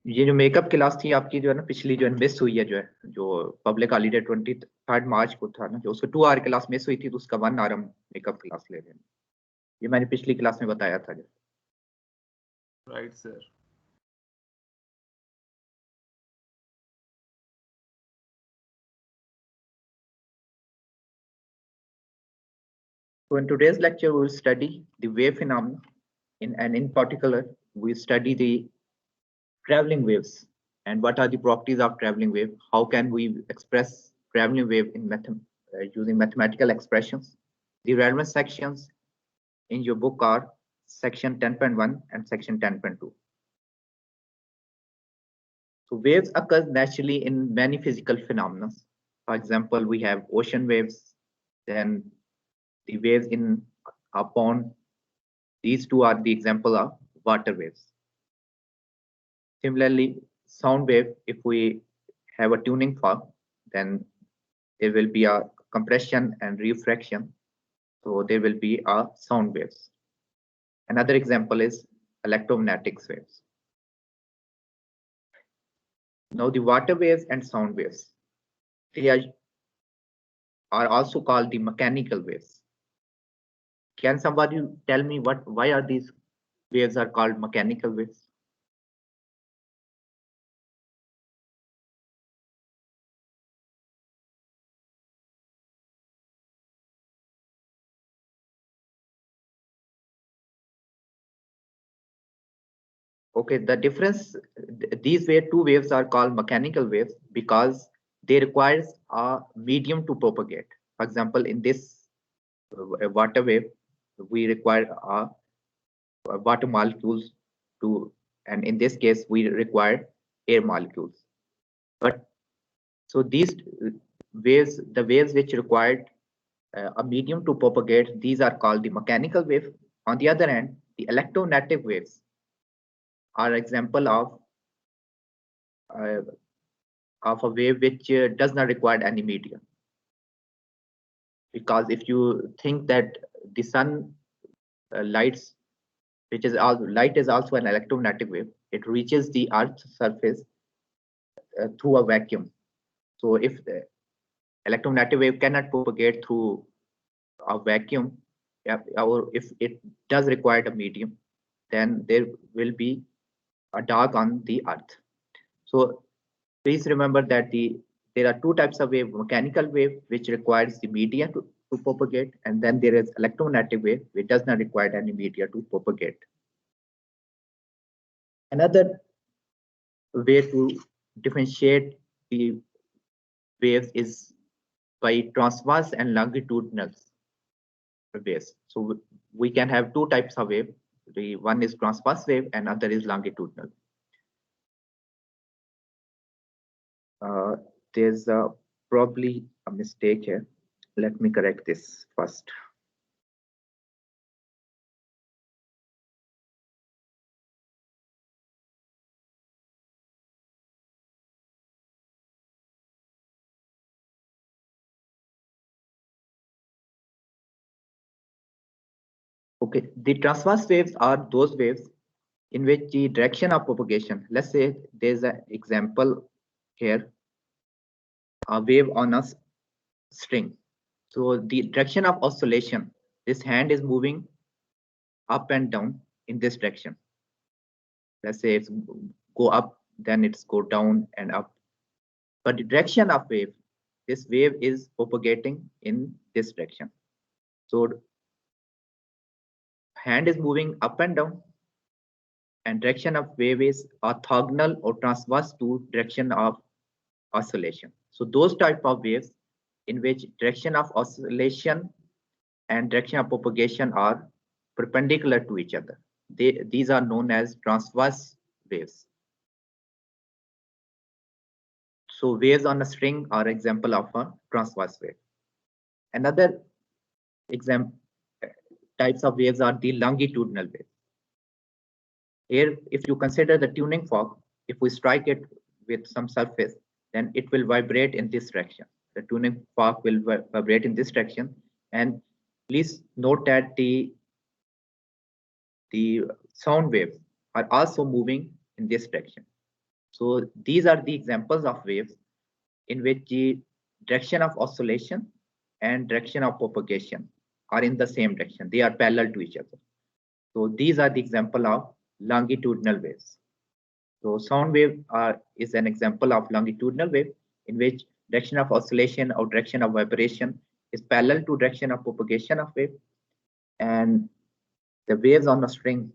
ये जो makeup class थी आपकी जो है ना पिछली जो है मिस हुई है, जो पब्लिक हॉलीडे 23 मार्च को था ना, जो उसको 2 आवर क्लास मिस हुई थी, तो उसका 1 आवर हम मेकअप क्लास ले लेंगे। ये मैंने पिछली क्लास में बताया था। Right sir. So in today's lecture, we will study the wave phenomena, and in particular, we study the traveling waves and what are the properties of traveling wave. How can we express traveling wave in using mathematical expressions? The relevant sections in your book are section 10.1 and section 10.2. So waves occur naturally in many physical phenomena. For example, we have ocean waves, then the waves in a pond. These two are the example of water waves. Similarly, sound wave, if we have a tuning fork, then there will be a compression and refraction. So there will be a sound waves. Another example is electromagnetic waves. Now the water waves and sound waves, they are also called the mechanical waves. Can somebody tell me why are these waves are called mechanical waves? Okay, the difference, these two waves are called mechanical waves because they require a medium to propagate. For example, in this water wave, we require water molecules to, and in this case, we require air molecules. But so these waves, the waves which required a medium to propagate, these are called the mechanical wave. On the other hand, the electromagnetic waves are example of a wave which does not require any medium. Because if you think that the sun lights, which is also light is also an electromagnetic wave, it reaches the Earth's surface through a vacuum. So if the electromagnetic wave cannot propagate through a vacuum, or if it does require a medium, then there will be a dark on the Earth. So please remember that there are two types of wave: mechanical wave, which requires the media to propagate, and then there is electromagnetic wave, which does not require any media to propagate. Another way to differentiate the waves is by transverse and longitudinal waves. So we can have two types of wave. The one is transverse wave and other is longitudinal. There's probably a mistake here. Let me correct this first. Okay, the transverse waves are those waves in which the direction of propagation, let's say there's an example here, a wave on a string. So the direction of oscillation, this hand is moving up and down in this direction. Let's say it's go up, then it's go down and up. But the direction of wave, this wave is propagating in this direction. So hand is moving up and down, and direction of wave is orthogonal or transverse to direction of oscillation. So those type of waves in which direction of oscillation and direction of propagation are perpendicular to each other. These are known as transverse waves. So waves on a string are example of a transverse wave. Another example types of waves are the longitudinal waves. Here, if you consider the tuning fork, if we strike it with some surface, then it will vibrate in this direction. The tuning fork will vibrate in this direction. And please note that the the sound waves are also moving in this direction. So these are the examples of waves in which the direction of oscillation and direction of propagation are in the same direction. They are parallel to each other. So these are the example of longitudinal waves. So sound wave is an example of longitudinal wave in which direction of oscillation or direction of vibration is parallel to direction of propagation of wave. And the waves on a string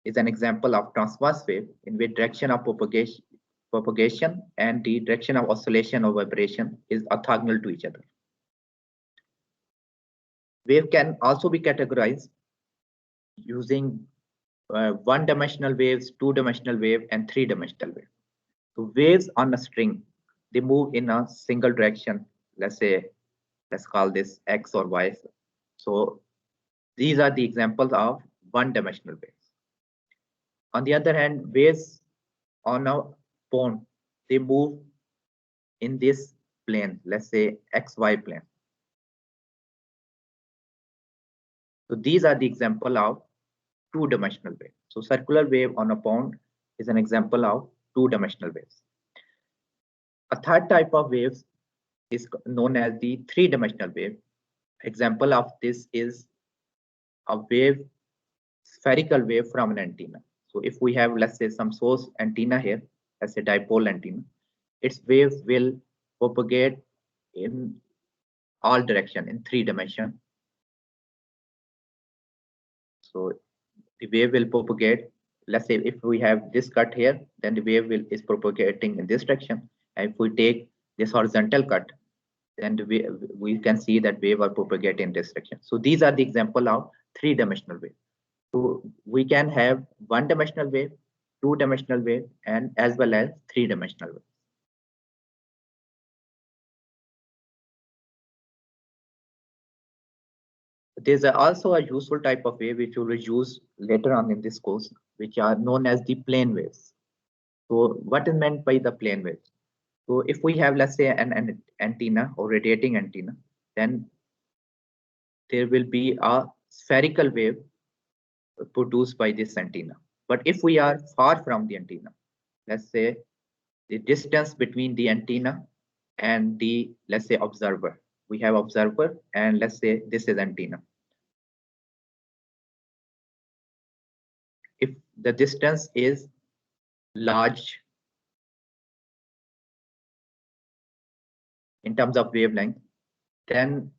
is an example of transverse wave in which direction of propagation and the direction of oscillation or vibration is orthogonal to each other. Wave can also be categorized using one-dimensional waves, two-dimensional wave, and three-dimensional wave. So waves on a string, they move in a single direction. Let's call this X or Y. So these are the examples of one-dimensional waves. On the other hand, waves on a bone, they move in this plane, let's say XY plane. So these are the example of two-dimensional wave. So circular wave on a pond is an example of two-dimensional waves. A third type of waves is known as the three-dimensional wave. Example of this is a wave, spherical wave from an antenna. So if we have, let's say, some source antenna here, let's say dipole antenna, its waves will propagate in all direction in three dimension. So the wave will propagate. Let's say if we have this cut here, then the wave is propagating in this direction. And if we take this horizontal cut, then we can see that wave are propagating in this direction. So these are the example of three-dimensional wave. So we can have one-dimensional wave, two-dimensional wave, and as well as three-dimensional wave. There's also a useful type of wave which we will use later on in this course, which are known as the plane waves. So what is meant by the plane waves? So if we have, let's say, an antenna or radiating antenna, then there will be a spherical wave produced by this antenna. But if we are far from the antenna, let's say the distance between the antenna and the, let's say, observer, we have observer and let's say this is antenna. If the distance is large in terms of wavelength, then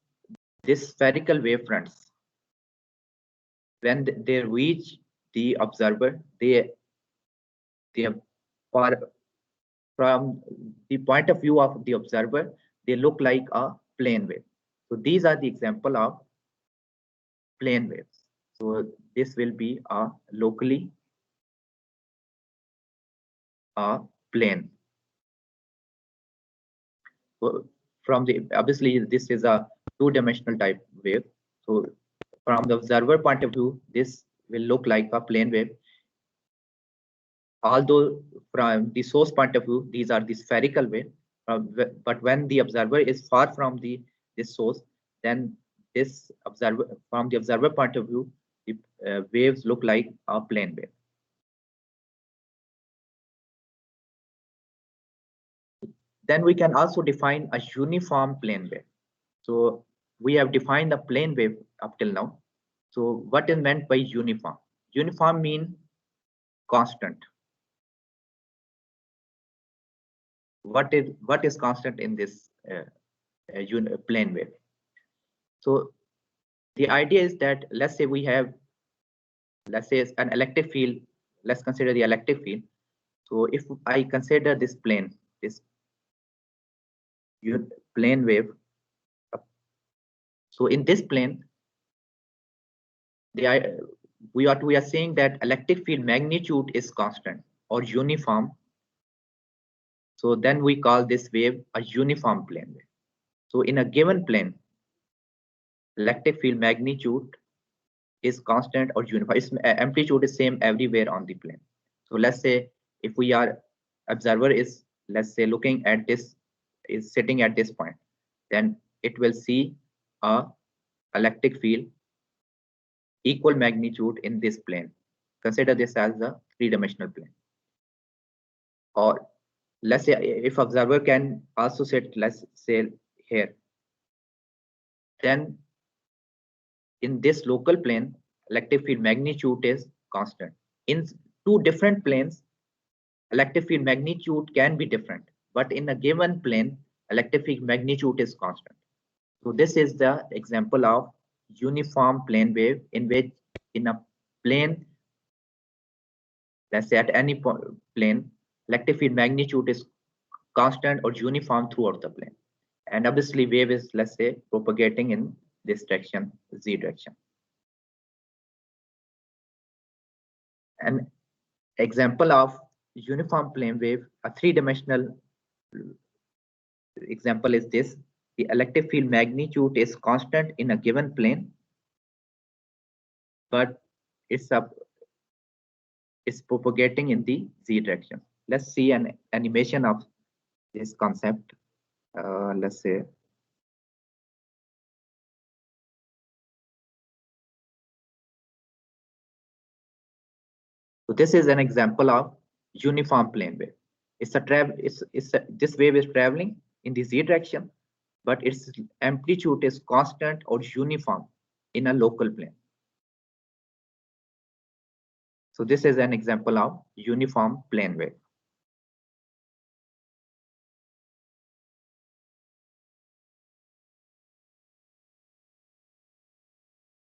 this spherical wave fronts, when they reach the observer, they are, from the point of view of the observer, they look like a plane wave. So these are the example of plane waves. So this will be a locally a plane. So from the, obviously this is a two-dimensional type wave. So from the observer point of view, this will look like a plane wave. Although from the source point of view, these are the spherical wave, but when the observer is far from this source, then this observer, from the observer point of view, the waves look like a plane wave. Then we can also define a uniform plane wave. So we have defined the plane wave up till now. So what is meant by uniform? Uniform means constant. What is constant in this plane wave? So the idea is that, let's say we have, let's say, an electric field. Let's consider the electric field. So if I consider this plane, this plane wave, so in this plane, we are saying that electric field magnitude is constant or uniform. So then we call this wave a uniform plane wave. So in a given plane, electric field magnitude is constant or uniform. Its amplitude is same everywhere on the plane. So let's say if we are observer is, let's say, looking at this, is sitting at this point, then it will see a electric field equal magnitude in this plane. Consider this as the three-dimensional plane. Or let's say if observer can also sit, let's say here, then in this local plane, electric field magnitude is constant. In two different planes, electric field magnitude can be different, but in a given plane, electric field magnitude is constant. So this is the example of uniform plane wave in which in a plane, let's say at any plane, electric field magnitude is constant or uniform throughout the plane. And obviously wave is, let's say, propagating in this direction, z direction. An example of uniform plane wave, a three-dimensional example is this. The electric field magnitude is constant in a given plane, but it's propagating in the z direction. Let's see an animation of this concept. Let's say so. This is an example of uniform plane wave. This wave is traveling in the z direction, but its amplitude is constant or uniform in a local plane. So this is an example of uniform plane wave.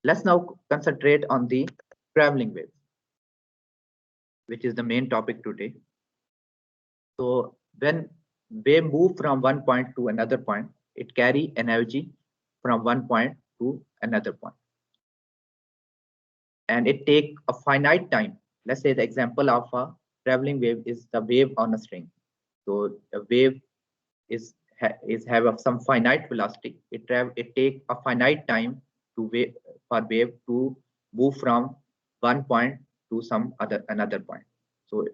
Let's now concentrate on the traveling wave, which is the main topic today. So when wave move from one point to another point, it carry energy from one point to another point. And it take a finite time. Let's say the example of a traveling wave is the wave on a string. So a wave is have some finite velocity. It take a finite time for wave to move from one point to another point. So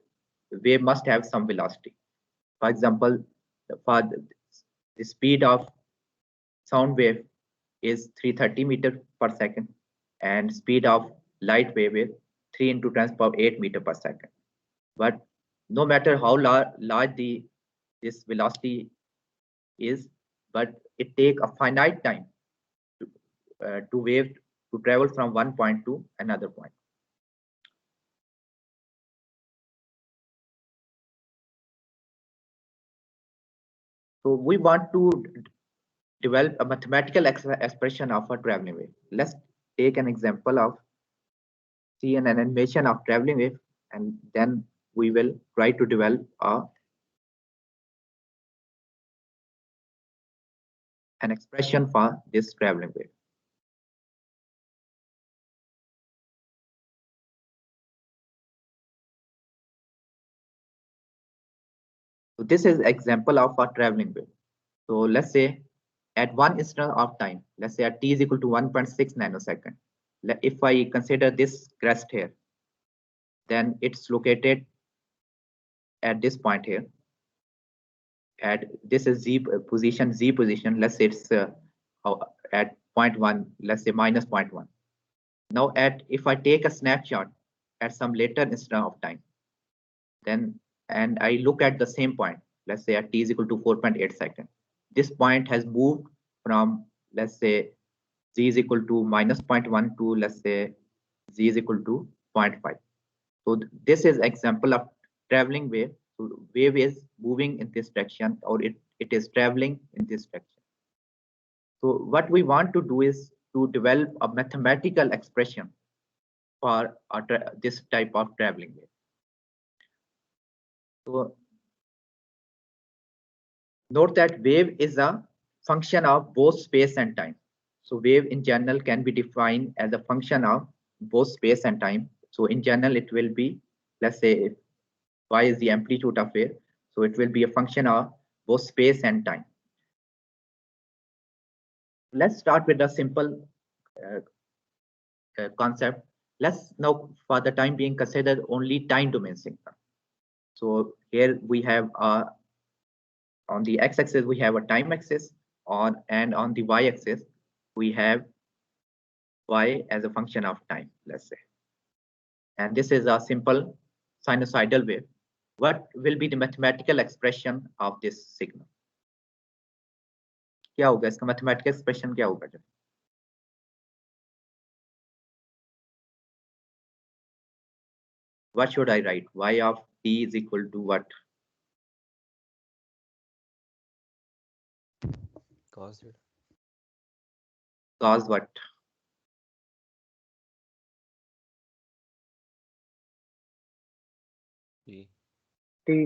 wave must have some velocity. For example, for the speed of sound wave is 330 meters per second, and speed of light wave is 3 into 10 power 8 meter per second. But no matter how large this velocity is, but it take a finite time to wave to travel from one point to another point. So we want to develop a mathematical expression of a traveling wave. Let's take an example of see an animation of traveling wave, and then we will try to develop an expression for this traveling wave. So this is example of a traveling wave. So let's say at one instant of time, let's say at t is equal to 1.6 nanosecond. If I consider this crest here, then it's located at this point here. At this is z position. Let's say it's at 0.1. Let's say minus 0.1. Now if I take a snapshot at some later instant of time, then and I look at the same point, let's say at t is equal to 4.8 seconds. This point has moved from, let's say, z is equal to minus 0.1 to, let's say, z is equal to 0.5. So this is example of traveling wave. So wave is moving in this direction, or it is traveling in this direction. So what we want to do is to develop a mathematical expression for this type of traveling wave. So note that wave is a function of both space and time. So wave in general can be defined as a function of both space and time. So in general, it will be, let's say, y is the amplitude of wave. So it will be a function of both space and time. Let's start with a simple concept. Let's now, for the time being, consider only time domain signal. So here we have on the x-axis we have a time axis, and on the y-axis we have y as a function of time, let's say. And this is a simple sinusoidal wave. What will be the mathematical expression of this signal? क्या होगा इसका mathematical expression क्या होगा? What should I write? Y of t is equal to what? Cos it. Cos what? T.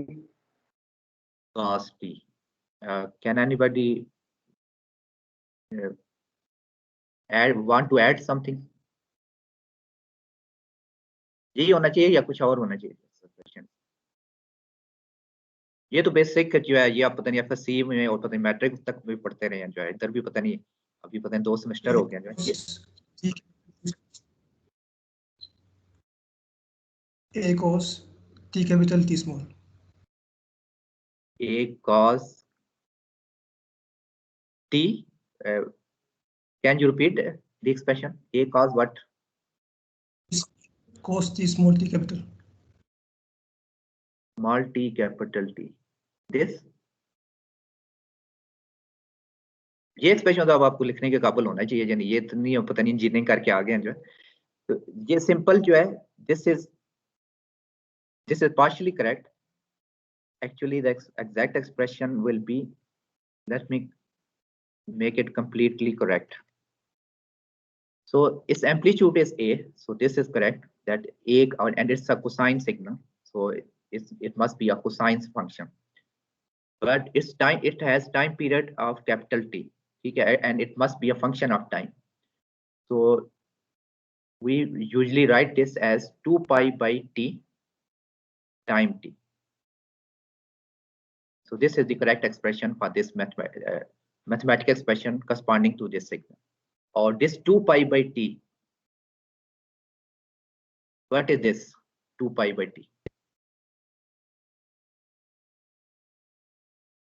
Cos t. Can anybody want to add something? यही होना चाहिए या कुछ और होना चाहिए? ये तो बेसिक जो है ये आप पता नहीं एफएससी में और पता नहीं मैट्रिक तक भी पढ़ते रहे हैं, जो है इधर भी पता नहीं, अभी पता नहीं 2 सेमेस्टर हो गया जो है। A cos T capital T small. A cos T. Can you repeat the expression? A cos what? Cos T small T capital. Small t capital T. This. ये एक्सप्रेशन तो अब आपको लिखने के काबिल होना चाहिए, यानी ये तो नहीं पता नहीं इंजीनियरिंग करके आ गए हैं जो है, तो ये सिंपल जो है this is partially correct. Actually the exact expression will be, let me make it completely correct. So its amplitude is A, so this is correct, that A and it's a cosine signal, so it must be a cosine function, but its time, it has time period of capital T, okay, and it must be a function of time. So we usually write this as 2 pi by t time t. So this is the correct expression for this mathematical expression corresponding to this signal. Or this 2 pi by t. What is this 2 pi by t?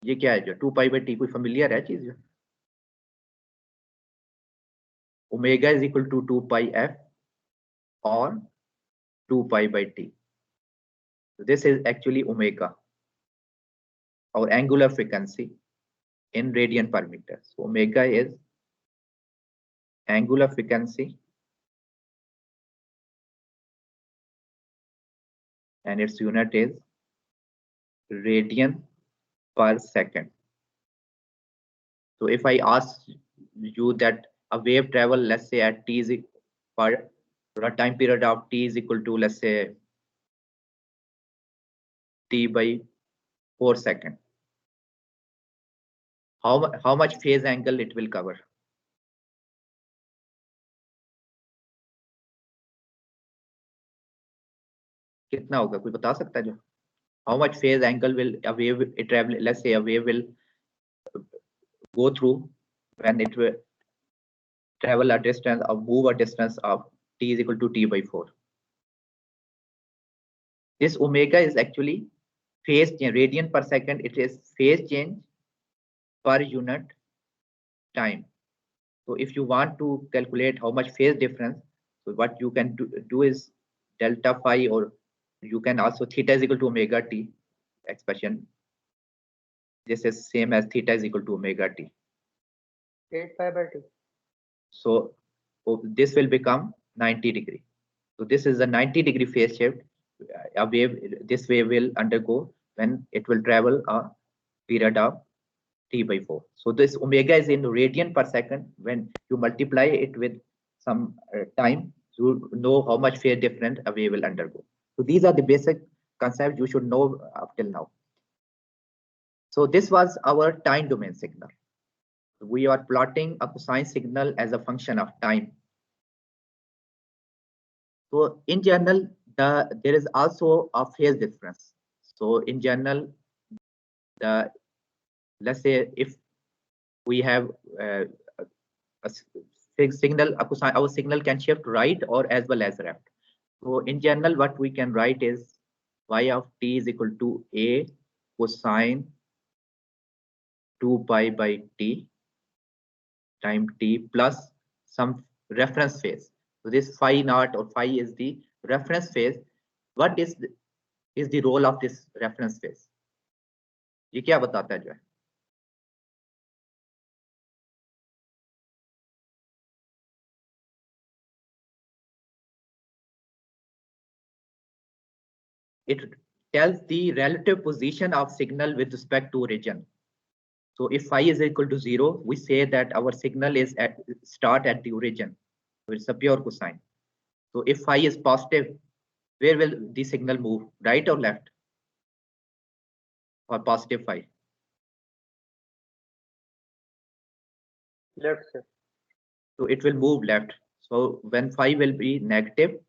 ये क्या है जो 2 pi by t, कोई familiar है चीज? Omega is equal to 2 pi f or 2 pi by t. So this is actually omega, our angular frequency in radian per meter. So omega is angular frequency and its unit is radian per second. So if I ask you that a wave travel, let's say at t is for a time period of t is equal to, let's say, t by 4 seconds, how much phase angle it will cover? कितना होगा, कोई बता सकता है जो? How much phase angle will a wave travel? Let's say a wave will go through when it will travel a distance or move a distance of t is equal to t by 4. This omega is actually phase change, radian per second. It is phase change per unit time. So if you want to calculate how much phase difference, so what you can do is delta phi, or you can also theta is equal to omega t expression. This is same as theta is equal to omega t. 8 pi by 2. So this will become 90 degree. So this is a 90 degree phase shift. A wave, this wave will undergo when it will travel a period of t by 4. So this omega is in radian per second. When you multiply it with some time, you know how much phase difference a wave will undergo. So these are the basic concepts you should know up till now. So this was our time domain signal. We are plotting a cosine signal as a function of time. So in general, there is also a phase difference. So in general, let's say if we have a fixed signal, our signal can shift right or as well as left. So in general, what we can write is y of t is equal to a cosine 2 pi by t time t plus some reference phase. So this phi naught or phi is the reference phase. What is the role of this reference phase? ये क्या बताता है जो है? It tells the relative position of signal with respect to origin. So if phi is equal to 0, we say that our signal is start at the origin. So it's a pure cosine. So if phi is positive, where will the signal move? Right or left? Or positive phi? Left, sir. So it will move left. So when phi will be negative,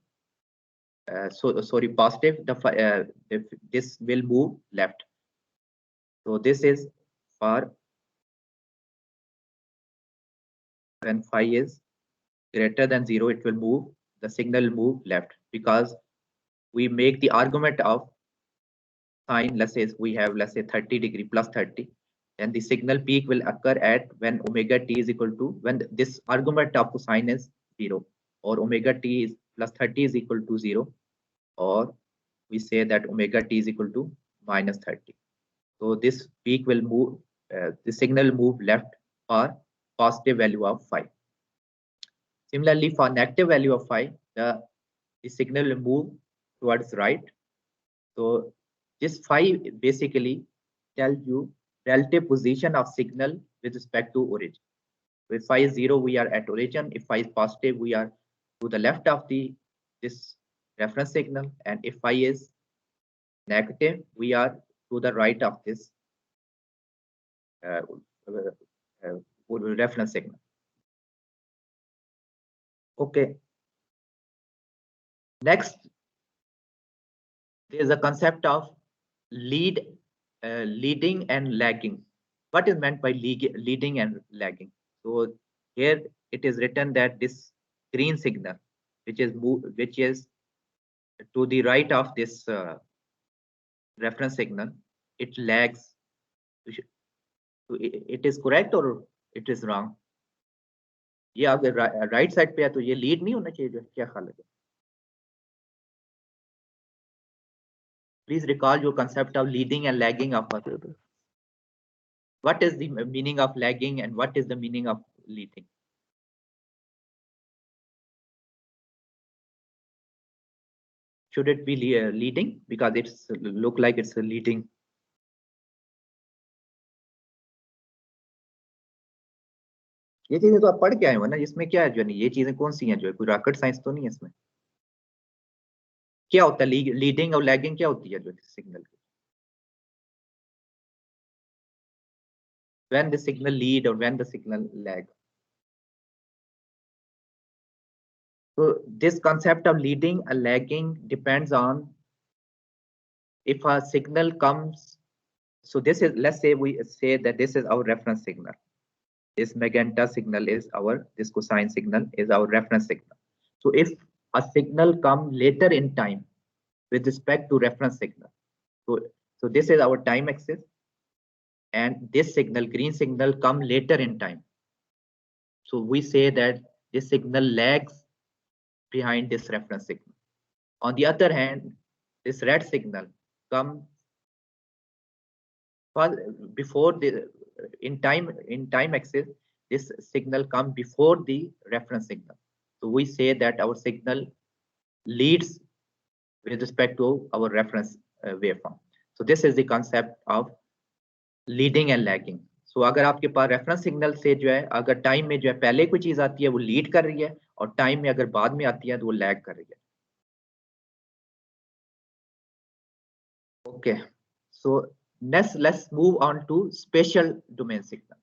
positive, this will move left. So this is for when phi is greater than 0, it will move, the signal will move left, because we make the argument of sine. Let's say we have, let's say 30 degree plus 30, then the signal peak will occur at when omega t is equal to, when this argument of cosine is 0, or omega t is plus 30 is equal to 0, or we say that omega t is equal to minus 30. So this peak will move, the signal will move left for positive value of phi. Similarly, for negative value of phi, the signal will move towards right. So this phi basically tells you relative position of signal with respect to origin. If phi is 0, we are at origin. If phi is positive, we are to the left of this reference signal. And if phi is negative, we are to the right of this reference signal. Okay. Next, there is a concept of leading and lagging. What is meant by leading and lagging? So here it is written that this green signal, which is to the right of this reference signal, it lags. It is correct or it is wrong? ये अगर right side पे है तो ये lead नहीं होना चाहिए, क्या ख्याल है? Please recall your concept of leading and lagging of a. What is the meaning of lagging and what is the meaning of leading? Should it be leading because it's look like it's leading? ये चीजें तो आप पढ़ के आए हो ना, इसमें क्या है जो नहीं, ये चीजें कौन सी हैं जो है, कोई रॉकेट साइंस तो नहीं है इसमें। क्या होता है लीडिंग और लैगिंग, क्या होती है जो सिग्नल की? When the signal lead or when the signal lag. So this concept of leading and lagging depends on if a signal comes. So this is, let's say we say that this is our reference signal. This magenta signal is this cosine signal is our reference signal. So if a signal come later in time with respect to reference signal, so this is our time axis, and this signal, green signal, come later in time. So we say that this signal lags behind this reference signal. On the other hand, this red signal come before the in time axis, this signal come before the reference signal. So we say that our signal leads with respect to our reference waveform. So this is the concept of leading and lagging. So अगर आपके पास reference signal से जो है, अगर time में जो है पहले कोई चीज आती है वो लीड कर रही है, और टाइम में अगर बाद में आती है तो वो लैग कर रही है. Okay, so let's move on to spatial domain signal.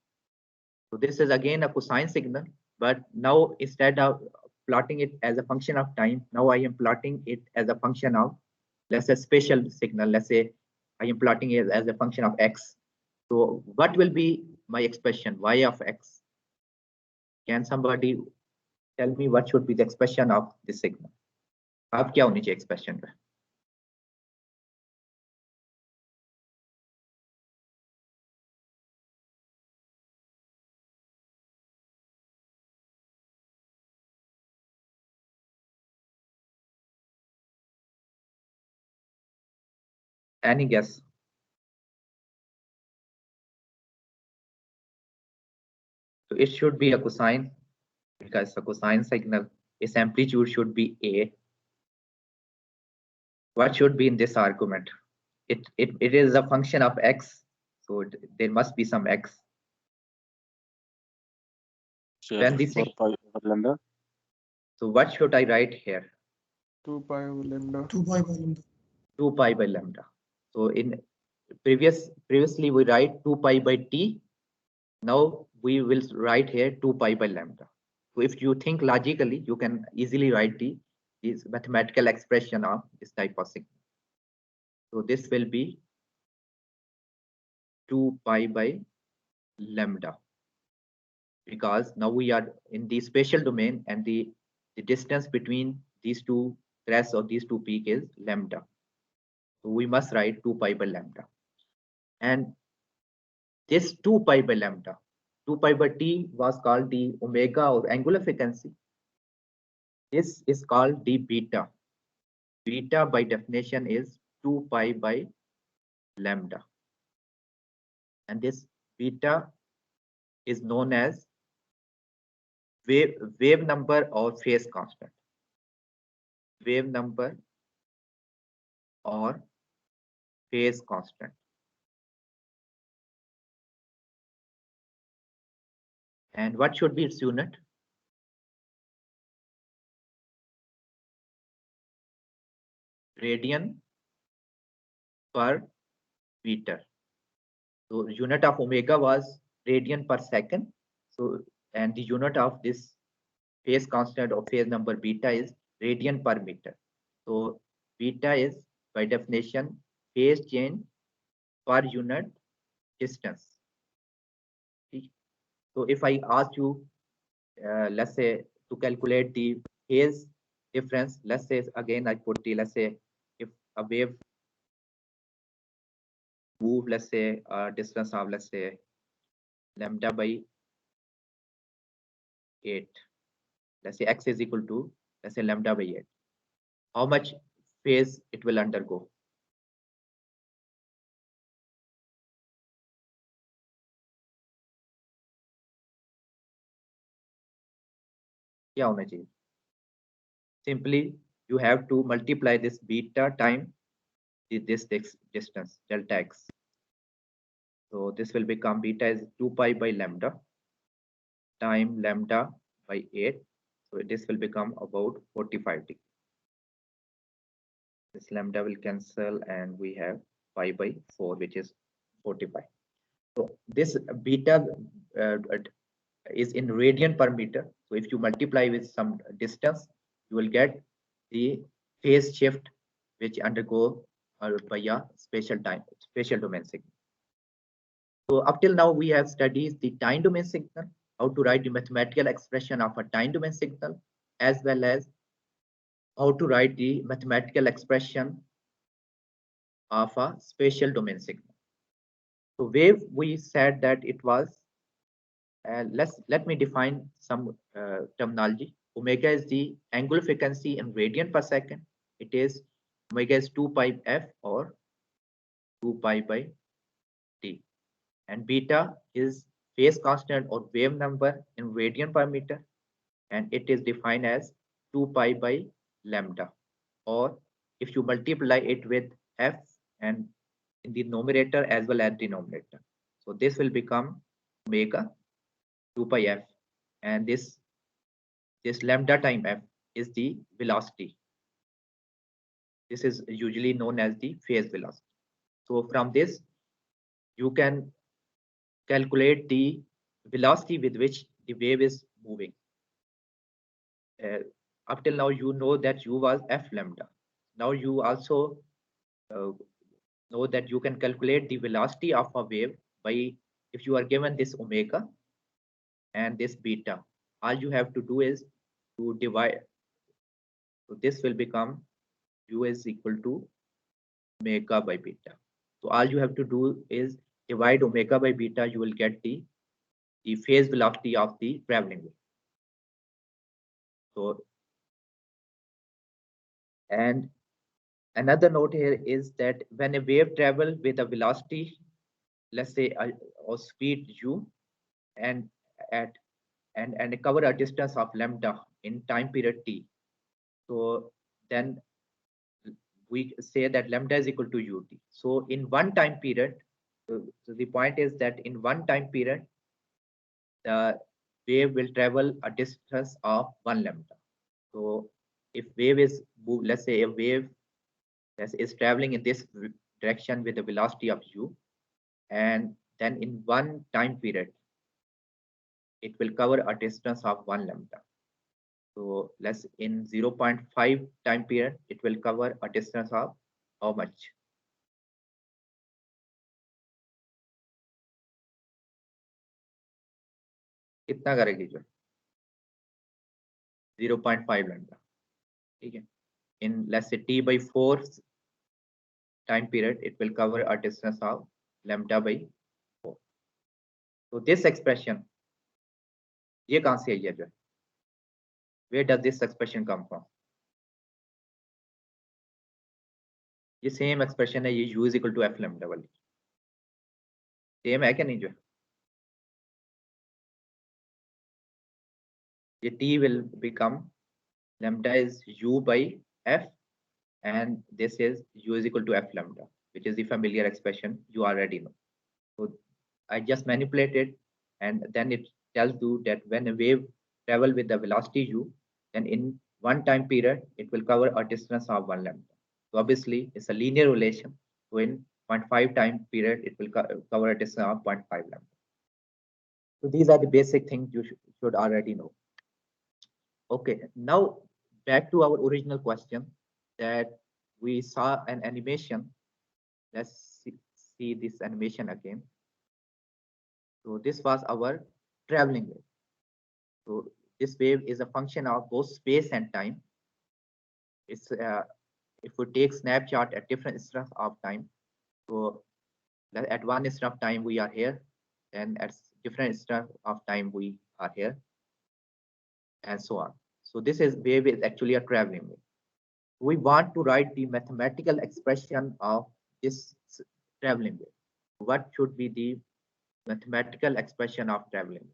So this is again a cosine signal, but now instead of plotting it as a function of time, now I am plotting it as a function of, let's say, spatial signal. Let's say I am plotting it as a function of x. So what will be my expression y of x? Can somebody tell me what should be the expression of this signal? अब क्या होनी चाहिए expression पे? Any guess? So it should be a cosine, because the cosine signal, its amplitude should be A. What should be in this argument? It is a function of x, so there must be some x. Sir, Then this 4 pi over lambda. So what should I write here? 2 pi over lambda. 2 pi by lambda. 2 pi by lambda. So in previously we write 2 pi by t. Now we will write here 2 pi by lambda. So if you think logically, you can easily write this mathematical expression of this type of signal. So this will be 2 pi by lambda, because now we are in the spatial domain, and the distance between these two crests or these two peaks is lambda. So we must write 2 pi by lambda. And this 2 pi by lambda, 2 pi by t was called the omega or angular frequency. This is called the beta. Beta by definition is 2 pi by lambda. And this beta is known as wave number or phase constant. Wave number or phase constant. And what should be its unit? Radian per meter. So unit of omega was radian per second. So, and the unit of this phase constant or phase number beta is radian per meter. So beta is by definition phase change per unit distance. So if I ask you, let's say, to calculate the phase difference, let's say again I put the, let's say if a wave move, let's say a distance of, let's say, lambda by 8, let's say x is equal to, let's say, lambda by 8, how much phase it will undergo? क्या होना चाहिए? Simply you have to multiply this beta time this distance delta x. So this will become beta is 2 pi by lambda time lambda by 8. So this will become about 45 degrees. This lambda will cancel and we have pi by 4, which is 45. So this beta is in radian per meter. So if you multiply with some distance, you will get the phase shift which undergo by a spatial domain signal. So up till now we have studied the time domain signal, how to write the mathematical expression of a time domain signal, as well as how to write the mathematical expression of a spatial domain signal. So wave, we said that it was, let me define some terminology. Omega is the angular frequency in radian per second. It is omega is 2 pi f or 2 pi by t. And beta is phase constant or wave number in radian per meter, and it is defined as 2 pi by lambda, or if you multiply it with f and in the numerator as well as denominator, so this will become omega 2 pi f, and this lambda time f is the velocity. This is usually known as the phase velocity. So from this you can calculate the velocity with which the wave is moving. Up till now you know that u was f lambda. Now you also know that you can calculate the velocity of a wave by, if you are given this omega and this beta, all you have to do is to divide. So this will become u is equal to omega by beta. So all you have to do is divide omega by beta, you will get the phase velocity of the traveling wave. So, and Another note here is that when a wave travels with a velocity, let's say or speed u, and at and cover a distance of lambda in time period t, so then we say that lambda is equal to ut. So in one time period, so the point is that in one time period, the wave will travel a distance of 1 lambda. So if wave is, let's say a wave is traveling in this direction with a velocity of u, and then in one time period, it will cover a distance of 1 lambda. So let's in 0.5 time period, it will cover a distance of how much? कितना करेगी जो 0.5 lambda, ठीक है? In let's say t by 4 time period, it will cover a distance of lambda by 4. So this expression, ये कहाँ से आई है जो? Where does this expression come from? ये सेम एक्सप्रेशन है, ये u is equal to f lambda वाली same है क्या नहीं जो? ये t will become lambda is u by f, and this is u is equal to f lambda, which is the familiar expression you already know. So I just manipulated, and then it tells you that when a wave travel with the velocity u, then in one time period it will cover a distance of 1 lambda. So obviously it's a linear relation. So in 0.5 time period it will cover a distance of 0.5 lambda. So these are the basic things you should already know. Okay, now back to our original question that we saw an animation. Let's see this animation again. So this was our traveling wave. So this wave is a function of both space and time. It's if we take snapshot at different instance of time. So at one instant of time we are here, and at different instant of time we are here, and so on. So this is wave is actually a traveling wave. We want to write the mathematical expression of this traveling wave. What should be the mathematical expression of traveling?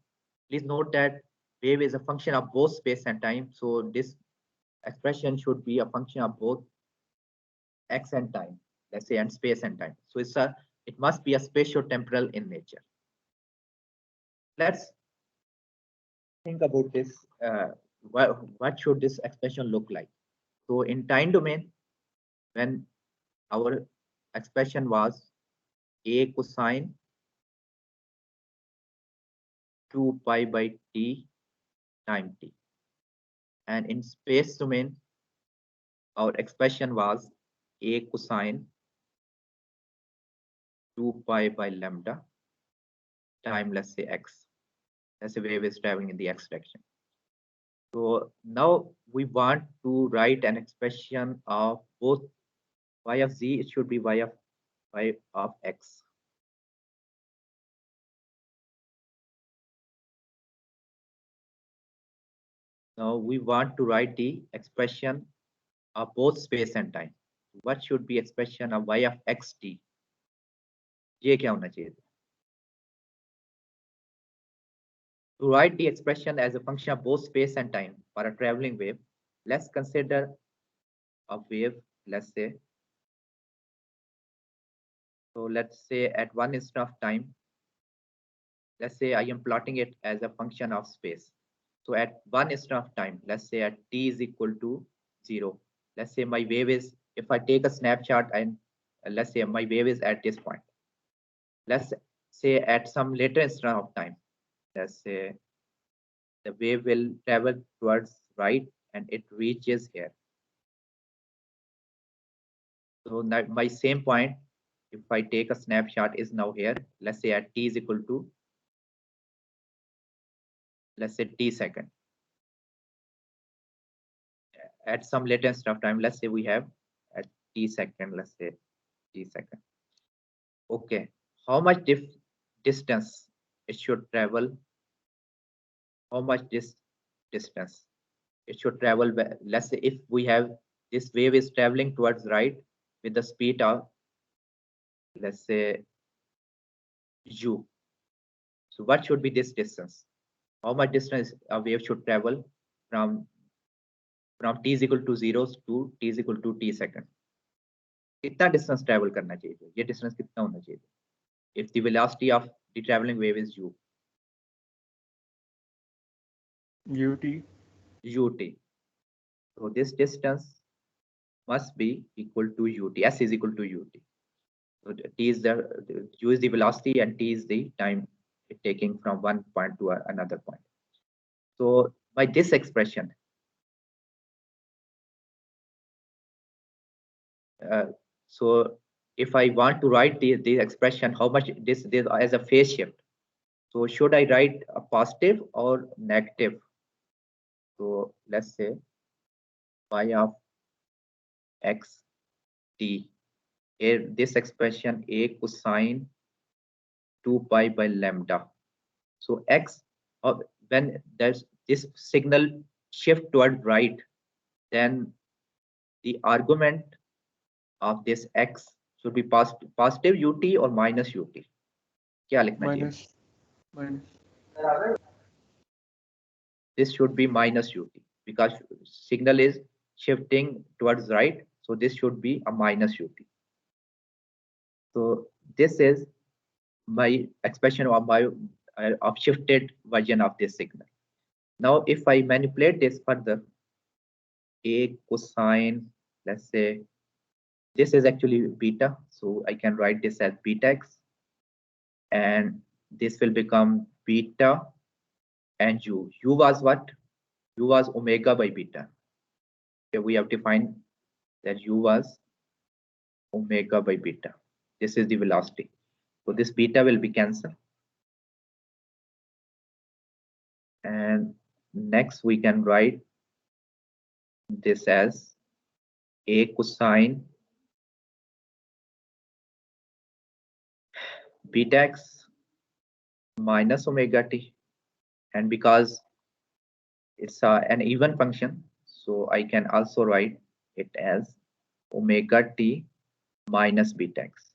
Please note that wave is a function of both space and time. So this expression should be a function of both x and time, let's say, and space and time. So it must be a spatio-temporal in nature. Let's think about this. What should this expression look like? So in time domain, when our expression was a cosine 2 pi by t time t, and in space domain, our expression was a cosine 2 pi by lambda time, let's say, x. As a wave is traveling in the x direction. So now we want to write an expression of both y of z. It should be y of x. Now we want to write the expression of both space and time. What should be expression of y of xt? ये क्या होना चाहिए? To write the expression as a function of both space and time for a traveling wave, let's consider a wave, let's say. So let's say at one instant of time, let's say I am plotting it as a function of space. So at one instant of time, let's say at t is equal to 0. Let's say my wave is, if I take a snapshot and let's say my wave is at this point. Let's say at some later instant of time, let's say the wave will travel towards right and it reaches here. So now my same point, if I take a snapshot, is now here. Let's say at t is equal to, let's say, t second. At some later instant of time, let's say we have at t second, let's say t second. Okay, how much distance it should travel? How much this distance it should travel? Let's say if we have this wave is traveling towards right with the speed of, let's say, u. So what should be this distance? How much distance a wave should travel from t is equal to 0 to t is equal to t second? कितना distance travel करना चाहिए? ये distance कितना होना चाहिए? If the velocity of the traveling wave is u. ut. So this distance must be equal to ut. S is equal to ut. So t is u is the velocity and t is the time it taking from one point to another point. So by this expression, so if I want to write the expression, how much this as a phase shift, so should I write a positive or negative? So let's say y of x t, here this expression a cosine 2 pi by lambda. So x, when there's this signal shift toward right, then the argument of this x should be positive ut or minus ut. क्या लिखना चाहिए? minus. This should be minus ut because signal is shifting towards right, so this should be a minus ut. So this is my expression of my of shifted version of this signal. Now if I manipulate this further, a cosine, let's say this is actually beta, so I can write this as beta x, and this will become beta and u. U was what? U was omega by beta. Okay, we have defined that u was omega by beta. This is the velocity. So this beta will be cancelled. And next we can write this as a cosine beta x minus omega t, and because it's an even function, so I can also write it as omega t minus beta x.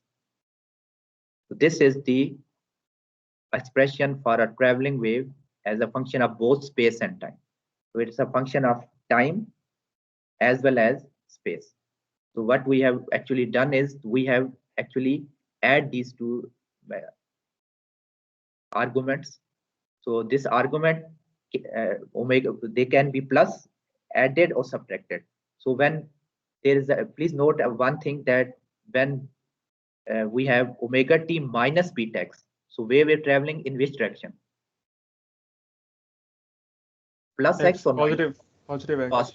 So this is the expression for a traveling wave as a function of both space and time. So it's a function of time as well as space. So what we have actually done is we have actually add these two arguments. So this argument omega, they can be plus, added or subtracted. So when there is a, please note one thing, that when we have omega t minus beta x, so where we're traveling in which direction? Plus x or Positive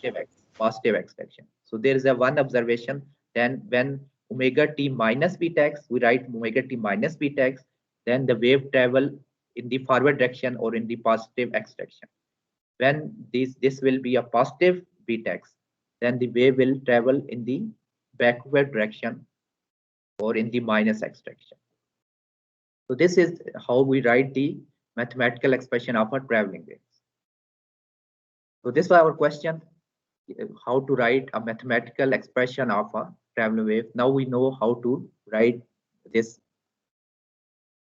x. Positive x direction. So there is a one observation. Then when omega t minus beta x, we write omega t minus beta x, then the wave travel in the forward direction or in the positive x direction. When this will be a positive beta x, then the wave will travel in the backward direction or in the minus x direction. So this is how we write the mathematical expression of a traveling wave. So this was our question, how to write a mathematical expression of a traveling wave. Now we know how to write this.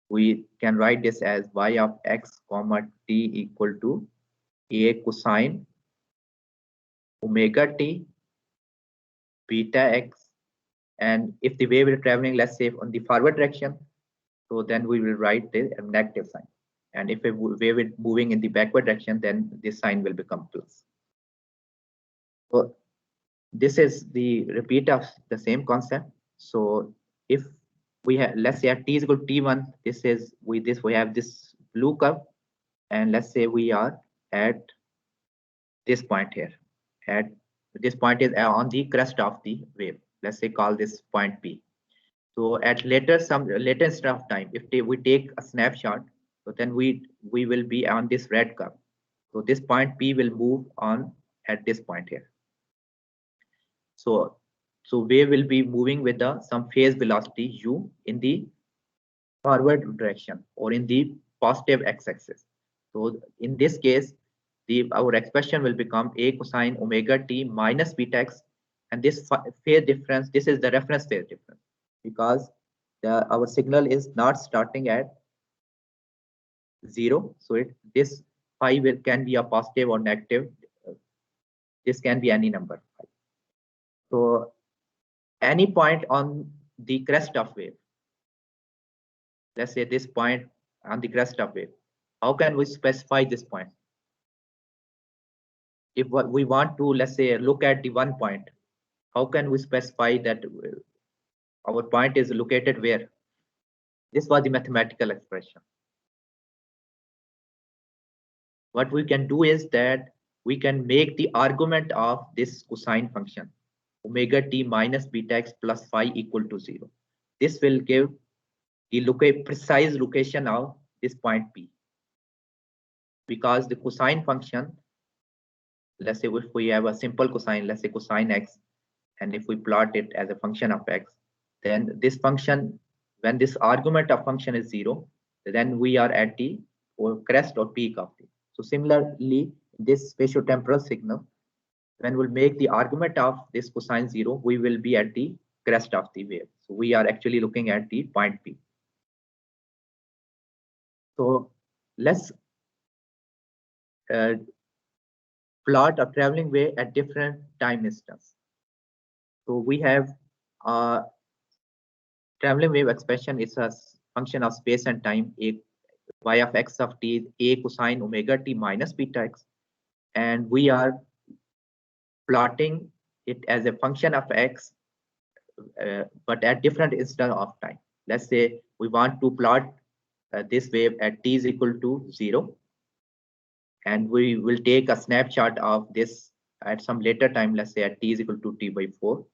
We can write this as y of x comma t equal to a cosine omega t beta x, and if the wave is traveling, let's say on the forward direction, so then we will write the negative sign, and if a wave is moving in the backward direction, then this sign will become plus. So this is the repeat of the same concept. So if we have, let's say at t is equal to t1, this is we have this blue curve, and let's say we are at this point here. At this point is on the crest of the wave. Let's say call this point P. So at later instant of time, if we take a snapshot, so then we will be on this red curve. So this point P will move on at this point here. So wave will be moving with some phase velocity u in the forward direction or in the positive x-axis. So in this case, our expression will become a cosine omega t minus beta x, and this phase difference, this is the reference phase difference, because our signal is not starting at 0. So this phi can be a positive or negative. This can be any number. So any point on the crest of wave, let's say this point on the crest of wave, how can we specify this point? If we want to, let's say, look at the one point, how can we specify that our point is located where? This was the mathematical expression. What we can do is that we can make the argument of this cosine function omega t minus beta x plus phi equal to 0. This will give the precise location of this point P, because the cosine function, let's say if we have a simple cosine, let's say cosine x, and if we plot it as a function of x, then this function, when this argument of function is 0, then we are at the crest or peak of it. So similarly, this spatiotemporal signal, when we'll make the argument of this cosine 0, we will be at the crest of the wave. So we are actually looking at the point P. So let's plot a traveling wave at different time instance. So we have traveling wave expression is a function of space and time. Y of x of t, a cosine omega t minus beta x, and we are plotting it as a function of x, but at different instant of time. Let's say we want to plot this wave at t is equal to 0, and we will take a snapshot of this at some later time, let's say at t is equal to t by 4,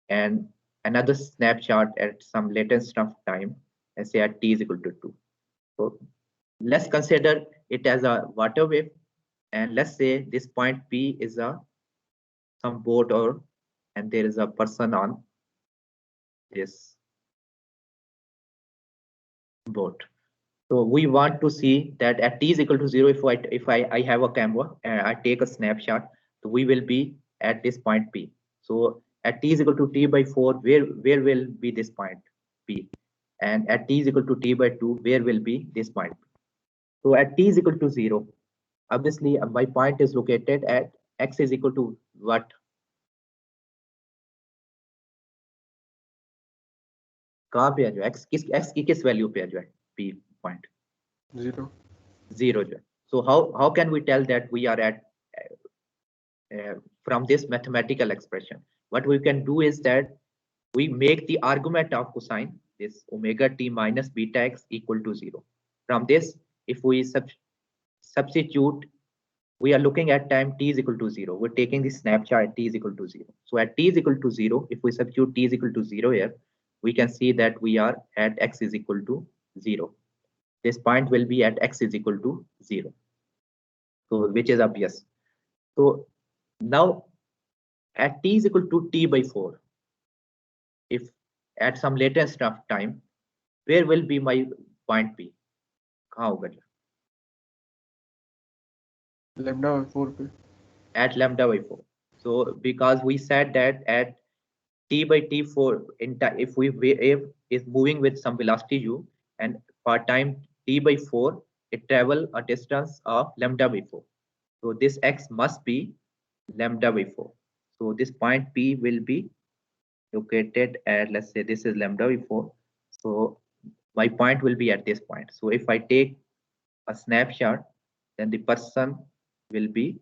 and another snapshot at some later instant of time, let's say at t is equal to 2. So let's consider it as a water wave, and let's say this point P is some boat, and there is a person on this boat. So we want to see that at t is equal to 0, if I have a camera and I take a snapshot, so we will be at this point P. So at t is equal to t by 4, where will be this point P? And at t is equal to t by 2, where will be this point? So at t is equal to 0, obviously my point is located at x is equal to what? कहाँ पे है जो x की किस value पे है जो है p point? 0. 0 जो है. So how can we tell that we are at from this mathematical expression? What we can do is that we make the argument of cosine, this omega t minus beta x equal to 0. From this, if we substitute, we are looking at time t is equal to 0. We're taking the snapshot at t is equal to 0. So at t is equal to 0, if we substitute t is equal to 0 here, we can see that we are at x is equal to 0. This point will be at x is equal to 0. So which is obvious. So now at t is equal to t by 4, if at some later instant of time, where will be my point P? कहाँ होगा जो? Lambda by 4 पे. At lambda by 4. So because we said that at t by t4 in time, if wave is moving with some velocity u, and for time t by 4, it travel a distance of lambda by 4. So this x must be lambda by 4. So this point P will be located at, let's say this is lambda by 4. So my point will be at this point. So if I take a snapshot, then the person will be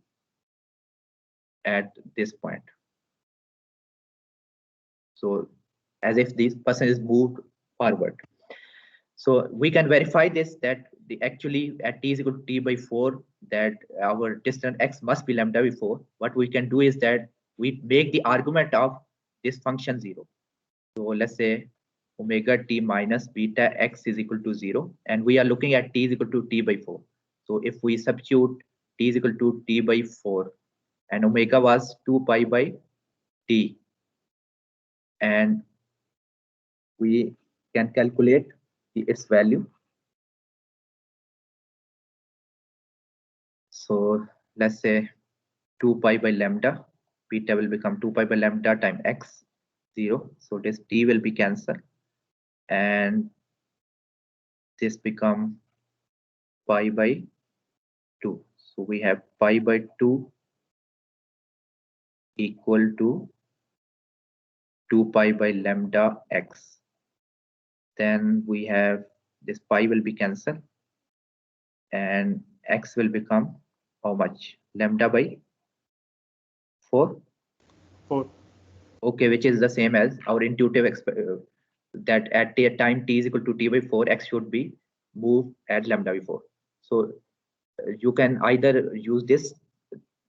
at this point. So as if this person is moved forward. So we can verify this, that the actually at t is equal to t by 4, that our distance x must be lambda by 4. What we can do is that we make the argument of this function 0. So let's say omega t minus beta x is equal to 0, and we are looking at t is equal to t by 4. So if we substitute t is equal to t by 4, and omega was 2 pi by t, and we can calculate its value. So let's say 2 pi by lambda beta will become 2 pi by lambda times x 0. So this t will be cancelled, and this become pi by 2. So we have pi by 2 equal to 2 pi by lambda x. Then we have this pi will be cancelled, and x will become how much? Lambda by 4. 4. Okay, which is the same as our intuitive that at the time t is equal to t by 4, x should be moved at lambda by 4. So you can either use this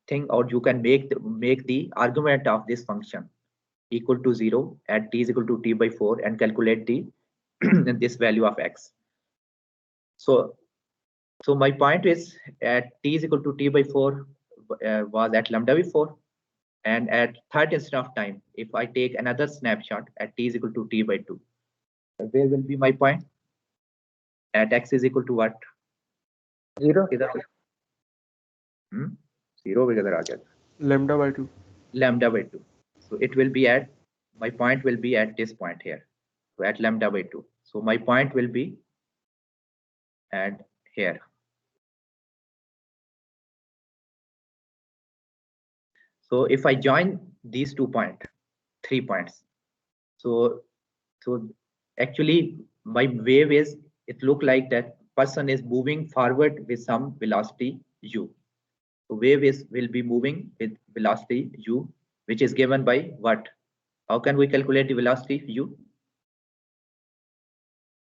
thing, or you can make the argument of this function equal to 0 at t is equal to t by 4 and calculate the this value of x. So my point is, at t is equal to t by 4 was at lambda by 4, and at third instant of time, if I take another snapshot at t is equal to t by 2, where will be my point? At x is equal to what? 0. 0 किधर आ गया? Lambda by 2. Lambda by 2. So it will be at, my point will be at this point here. So at lambda by 2. So my point will be at here. So if I join these 3 points, so actually my wave is, it look like that person is moving forward with some velocity u. So wave will be moving with velocity u, which is given by what? How can we calculate the velocity u?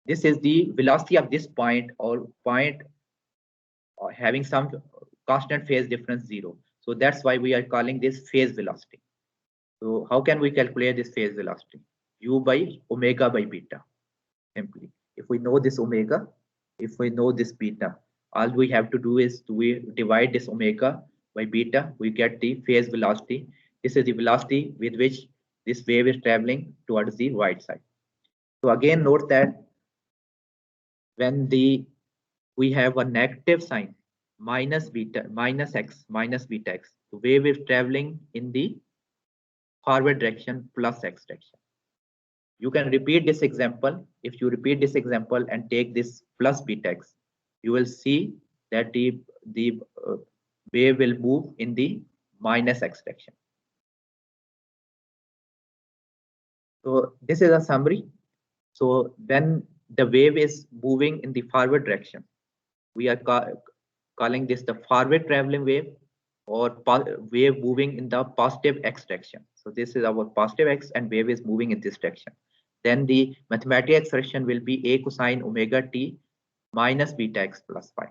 This is the velocity of this point, or point having some constant phase difference 0. So that's why we are calling this phase velocity. So how can we calculate this phase velocity? U by omega by beta. Simply, if we know this omega, if we know this beta, all we have to do is we divide this omega by beta, we get the phase velocity. This is the velocity with which this wave is traveling towards the right side. So again, note that when we have a negative sign, minus beta, minus x, minus beta x, the wave is traveling in the forward direction plus x direction. You can repeat this example. If you repeat this example and take this plus beta x, you will see that the wave will move in the minus x direction. So this is a summary. So when the wave is moving in the forward direction, we are calling this the forward traveling wave, or wave moving in the positive x direction. So this is our positive x, and wave is moving in this direction. Then the mathematical expression will be a cosine omega t minus beta x plus phi.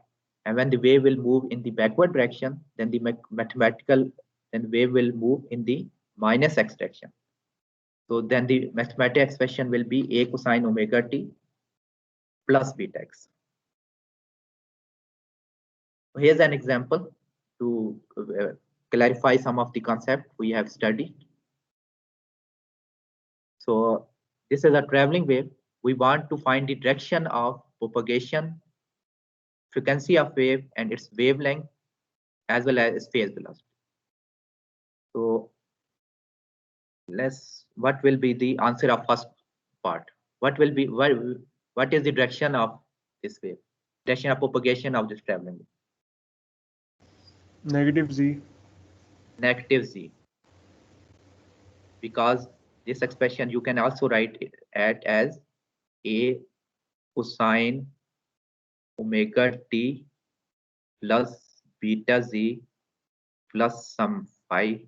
And when the wave will move in the backward direction, then the wave will move in the minus x direction. So then the mathematical expression will be a cosine omega t plus beta x. Here's an example to clarify some of the concept we have studied. So this is a traveling wave. We want to find the direction of propagation, frequency of wave, and its wavelength, as well as its phase velocity. So what will be the answer of first part? What is the direction of this wave? Direction of propagation of this traveling wave? Negative z. Negative z. Because this expression you can also write it as a cosine omega t plus beta z plus some phi,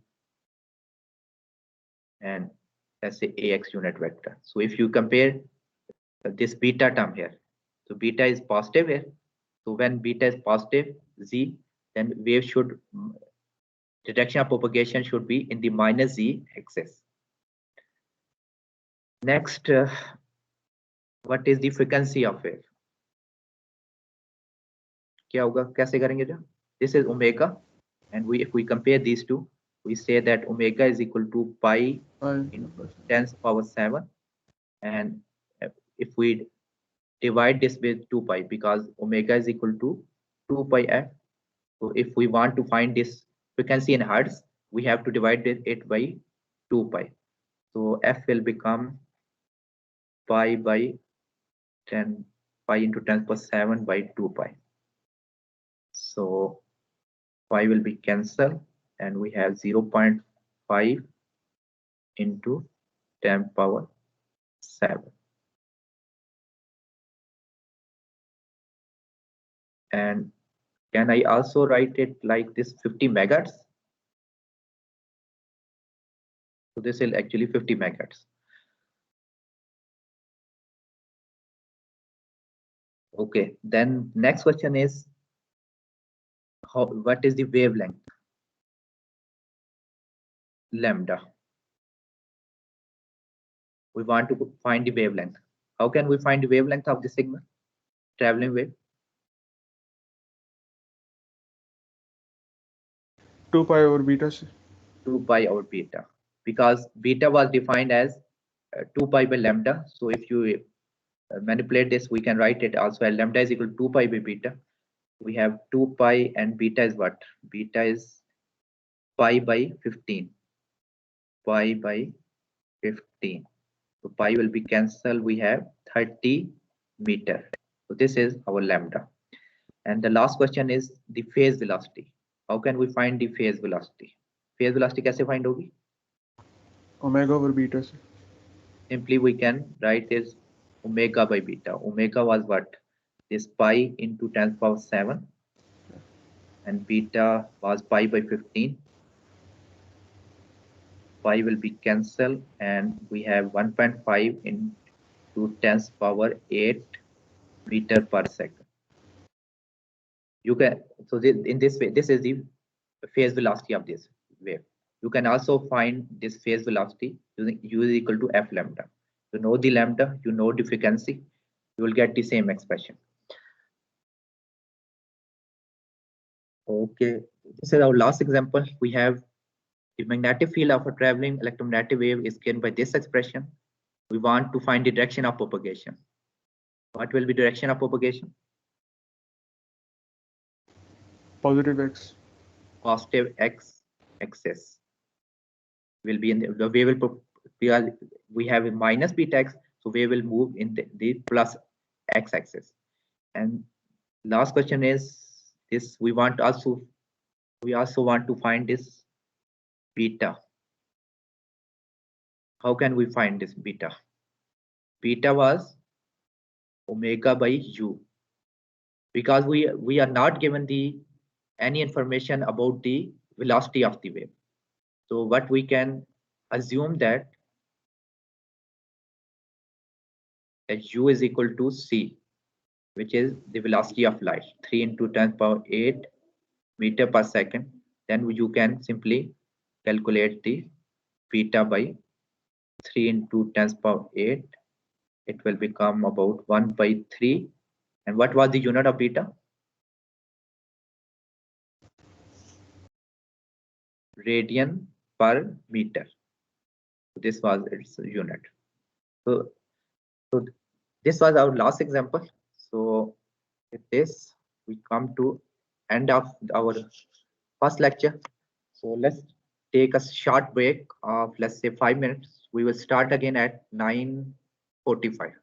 and let's say ax unit vector. So if you compare this beta term here, so beta is positive here. So when beta is positive z, then wave should, the direction of propagation should be in the minus z axis. Next, what is the frequency of wave? क्या होगा, कैसे करेंगे जो? This is omega, and if we compare these two, we say that omega is equal to pi into 10 to the power 7, and if we divide this with 2 pi, because omega is equal to 2 pi f. So if we want to find this frequency in hertz, we have to divide it by 2 pi. So f will become pi by 10 pi into 10 power 7 by 2 pi. So pi will be cancelled and we have 0.5 into 10 power 7. And can I also write it like this 50 megahertz? So this is actually 50 megahertz. Okay, then next question is what is the wavelength? Lambda. We want to find the wavelength. How can we find the wavelength of the signal? Traveling wave? 2 pi over beta. 2 pi over beta. Because beta was defined as 2 pi by lambda. So if you manipulate this, we can write it also as lambda is equal to 2 pi by beta. We have 2 pi and beta is what? Beta is pi by 15. Pi by 15. So pi will be cancelled. We have 30 meter. So this is our lambda. And the last question is the phase velocity. How can we find the phase velocity? Phase velocity कैसे find होगी? Omega over beta. Simply we can write this omega by beta. Omega was what? This pi into 10 power 7. And beta was pi by 15. Pi will be cancelled and we have 1.5 into 10 power 8 meter per second. You can, so in this way, this is the phase velocity of this wave. You can also find this phase velocity using u is equal to f lambda. You know the lambda, you know the frequency, you will get the same expression. Okay, this is our last example. We have the magnetic field of a traveling electromagnetic wave is given by this expression. We want to find the direction of propagation. What will be direction of propagation? Positive x. Positive x axis will be in the wave will, because we have a minus beta x, so wave will move in the plus x axis. And last question is this: we also want to find this beta. How can we find this beta? Beta was omega by u, because we are not given any information about the velocity of the wave. So what we can assume that u is equal to c, which is the velocity of light, 3 into 10 power 8 meter per second. Then you can simply calculate the beta by 3 into 10 power 8. It will become about 1 by 3. And what was the unit of beta? Radian per meter. This was its unit. So this was our last example. So with this, we come to end of our first lecture. So let's take a short break of, let's say, 5 minutes. We will start again at 9:45.